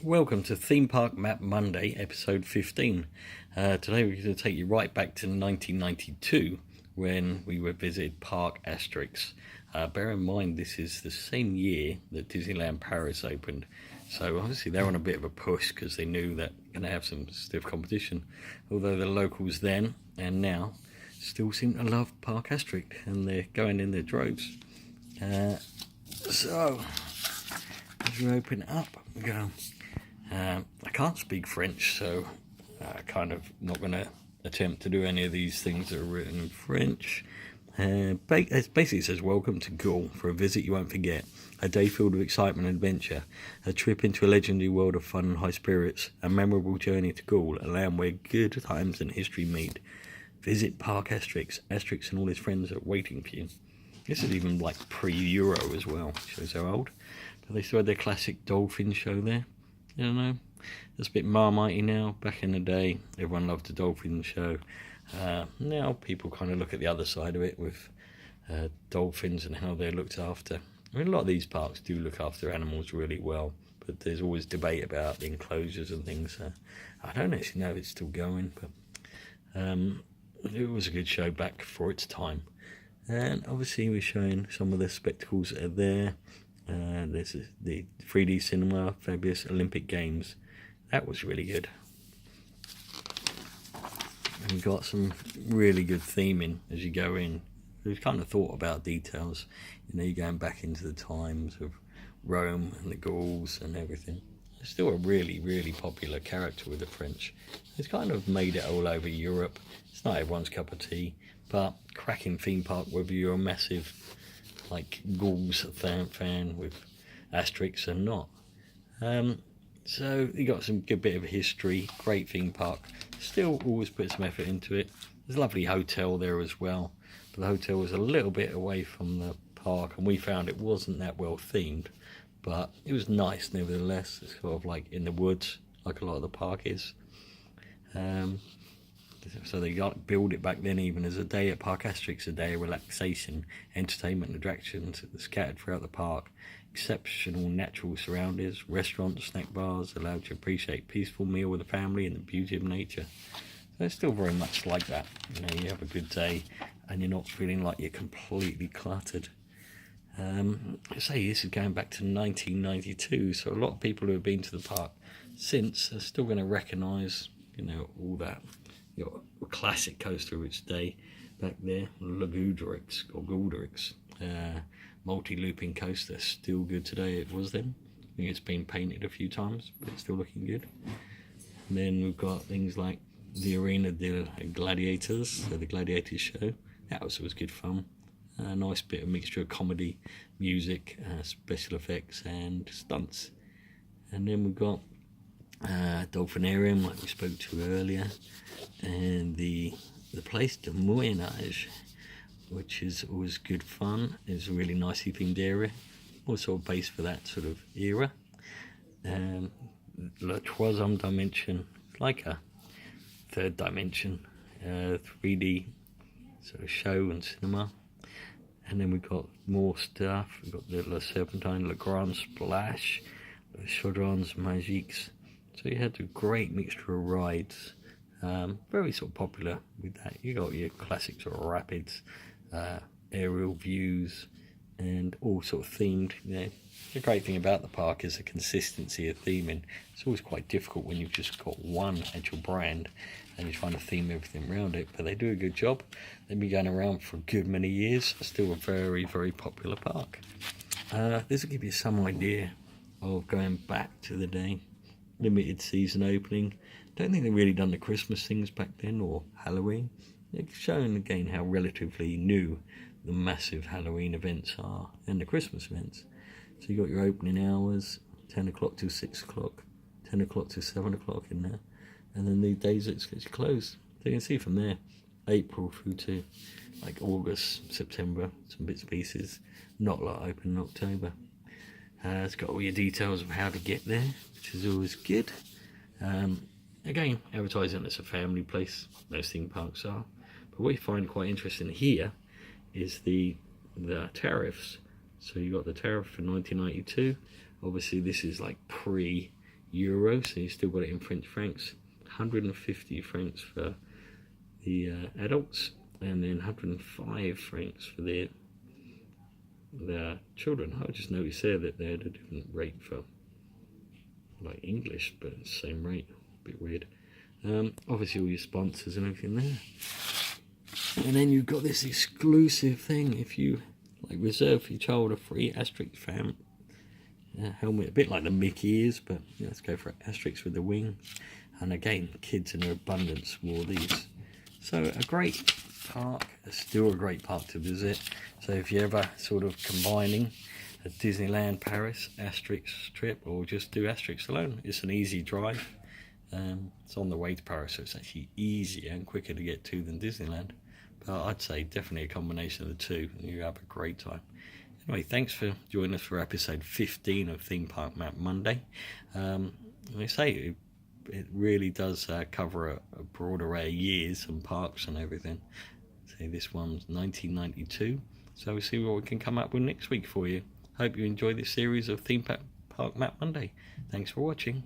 Welcome to Theme Park Map Monday, episode 15. Today we're going to take you right back to 1992 when we were visited Parc Asterix. Bear in mind this is the same year that Disneyland Paris opened, so obviously they're on a bit of a push because they knew that they're going to have some stiff competition, although the locals then and now still seem to love Parc Asterix and they're going in their droves. So as we open it up, we go. I can't speak French, so kind of not going to attempt to do any of these things that are written in French. It basically says, welcome to Gaul for a visit you won't forget, a day filled with excitement and adventure, a trip into a legendary world of fun and high spirits, a memorable journey to Gaul, a land where good times and history meet. Visit Parc Asterix. Asterix and all his friends are waiting for you. This is even like pre-Euro as well, shows how old. But they still had their classic dolphin show there. I don't know, it's a bit Marmitey now. Back in the day, everyone loved the dolphin show. Now people kind of look at the other side of it with dolphins and how they're looked after. I mean, a lot of these parks do look after animals really well, but there's always debate about the enclosures and things. I don't actually know if it's still going, but it was a good show back for its time. And obviously we're showing some of the spectacles that are there. This is the 3D cinema, fabulous Olympic Games. That was really good. And we got some really good theming as you go in. We've kind of thought about details. You know, you're going back into the times of Rome and the Gauls and everything. It's still a really, really popular character with the French. It's kind of made it all over Europe. It's not everyone's cup of tea, but cracking theme park, whether you're a massive like Gauls fan with Asterix and not. So you got some good bit of history, great theme park. Still always put some effort into it. There's a lovely hotel there as well, but the hotel was a little bit away from the park and we found it wasn't that well themed, but it was nice nevertheless. It's sort of like in the woods like a lot of the park is. So they got build it back then even as a day at Parc Asterix, a day of relaxation, entertainment and attractions scattered throughout the park. Exceptional natural surroundings, restaurants, snack bars allowed to appreciate peaceful meal with the family and the beauty of nature. So it's still very much like that. You know, you have a good day and you're not feeling like you're completely cluttered. I say this is going back to 1992, so a lot of people who have been to the park since are still going to recognise, you know, all that. Your classic coaster of its day back there, Goudurix or Goudurix, multi-looping coaster, still good today. It was then. I think it's been painted a few times, but it's still looking good. And then we've got things like the Arena de Gladiators, so the Gladiators show. That was good fun. A nice bit of mixture of comedy, music, special effects, and stunts. And then we've got Dolphinarium, like we spoke to earlier, and the place de Moyen-Age, which is always good fun. It's a really nicely themed area, also based for that sort of era. La Troisième Dimension, like a third dimension, 3D sort of show and cinema. And then we've got more stuff. We've got the La Serpentine, Le Grand Splash, the Chaudrons Magiques. So you had a great mixture of rides, very sort of popular with that. You got your classic sort of rapids, aerial views, and all sort of themed. You know, the great thing about the park is the consistency of theming. It's always quite difficult when you've just got one actual brand and you're trying to theme everything around it, but they do a good job. They've been going around for a good many years. Still a very, very popular park. This will give you some idea of going back to the day. Limited season opening. Don't think they've really done the Christmas things back then or Halloween. It's showing again how relatively new the massive Halloween events are and the Christmas events. So you got your opening hours, 10 o'clock till 6 o'clock, 10 o'clock till 7 o'clock in there, and then the days it's closed. So you can see from there, April through to like August, September, some bits and pieces. Not a lot open in October. It's got all your details of how to get there, which is always good. Again, advertising it's a family place, most theme parks are. But what you find quite interesting here is the tariffs. So you got the tariff for 1992. Obviously this is like pre euro, so you still got it in French francs. 150 francs for the adults, and then 105 francs for the children. I just noticed there that they had a different rate for like English, but it's the same rate. A bit weird. Obviously all your sponsors and everything there. And then you've got this exclusive thing. If you like reserve for your child a free Asterix fan helmet, a bit like the Mickey is, but yeah, let's go for Asterix with the wings. And again, kids in their abundance wore these. So a great park, still a great park to visit. So if you're ever sort of combining a Disneyland Paris Asterix trip, or just do Asterix alone, it's an easy drive. It's on the way to Paris, so it's actually easier and quicker to get to than Disneyland. But I'd say definitely a combination of the two, and you have a great time. Anyway, thanks for joining us for episode 15 of Theme Park Map Monday. Like I say, it really does cover a broad array of years and parks and everything. So this one's 1992. So we'll see what we can come up with next week for you. Hope you enjoy this series of Theme Park Map Monday. Thanks for watching.